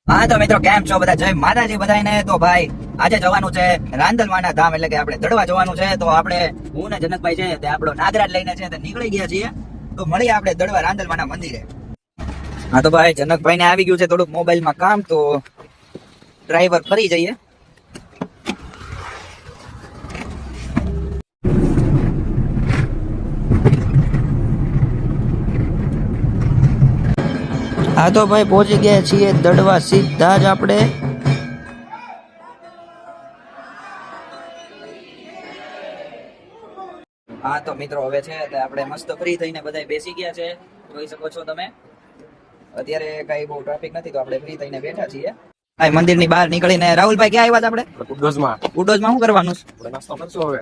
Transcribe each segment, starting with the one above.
હા તો મિત્રો કેમ છો બધા? જય માતાજી બધાને. તો ભાઈ આજે જવાનું છે રાંદલવાના ધામ, એટલે કે આપણે દડવા જવાનું છે. તો આપણે હું ને જનકભાઈ છે તે આપણો નાગરાજ લઈને છે તે નીકળી ગયા છીએ. તો મળીએ આપણે દડવા રાંદલવાના મંદિરે. હા તો ભાઈ જનકભાઈ ને આવી ગયું છે થોડુંક મોબાઈલમાં કામ, તો ડ્રાઈવર ફરી જઈએ. હા તો ભાઈ પહોંચી ગયા છીએ દડવા સીધા જ આપણે. હા તો મિત્રો હવે છે આપણે મસ્ત ફ્રી થઈને બધા બેસી ગયા છે, જોઈ શકો છો તમે. અત્યારે કઈ બહુ ટ્રાફિક નથી તો આપણે ફ્રી થઈને બેઠા છીએ. ભાઈ મંદિરની બહાર નીકળીને રાહુલભાઈ ક્યાં આવ્યા હતા આપણે? ઉડોઝમાં શું કરવાનું છે? નાસ્તો કરશું હવે.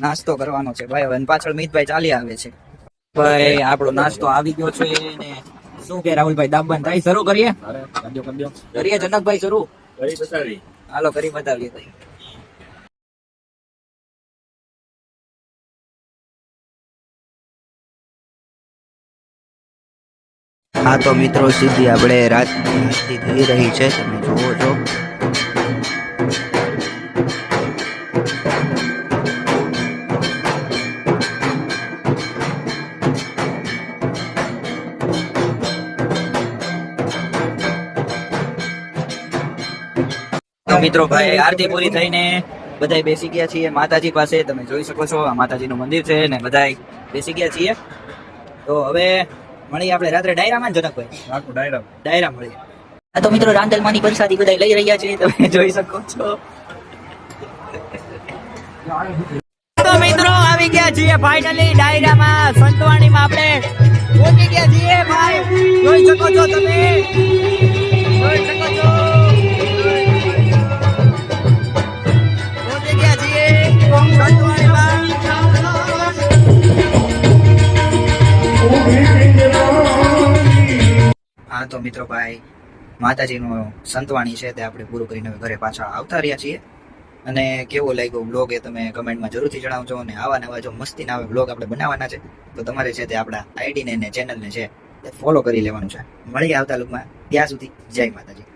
નાસ્તો કરવાનો છે ભાઈ. હવે પાછળ મિતભાઈ ચાલી આવે છે. ભાઈ આપણો નાસ્તો આવી ગયો છે ને શું કે રાહુલભાઈ દાબન થાય શરૂ કરીએ? કરીએ જનકભાઈ શરૂ? હાલો કરી બતાવીએ ભાઈ. હા તો મિત્રો સીધી આપણે રાતની આરતી થઈ રહી છે, તમે જોવો છો. તો મિત્રો ભાઈ આરતી પૂરી થઈને બધા બેસી ગયા છીએ માતાજી પાસે, તમે જોઈ શકો છો. આ માતાજીનું મંદિર છે ને બધા બેસી ગયા છીએ. તો હવે મળીએ આપણે રાત્રે ડાયરામાં. જનકભાઈ ડાયરા મળીએ. હા તો મિત્રો રાંદલમાંની પ્રસાદી બધા લઈ રહ્યા છીએ, તમે જોઈ શકો છો. તો મિત્રો આવી ગયા છીએ ફાઇનલી ડાયરામાં, સંતવાણીમાં આપણે પહોંચી ગયા છીએ ભાઈ. જોઈ શકો છો તમે, જોઈ શકો છો. પહોંચી ગયા છીએ સંતવાણીમાં. હા તો મિત્રો ભાઈ માતાજીનું સંતવાણી છે તે આપણે પૂરું કરીને ઘરે પાછા આવતા રહ્યા છીએ. અને કેવો લાગ્યો બ્લોગ એ તમે કમેન્ટમાં જરૂરથી જણાવજો. અને આવા નવા જો મસ્તી ના બ્લોગ આપણે બનાવવાના છે તો તમારે છે તે આપણા આઈડીને ને ચેનલને છે તે ફોલો કરી લેવાનું છે. મળીએ આવતા લુકમાં. ત્યાં સુધી જય માતાજી.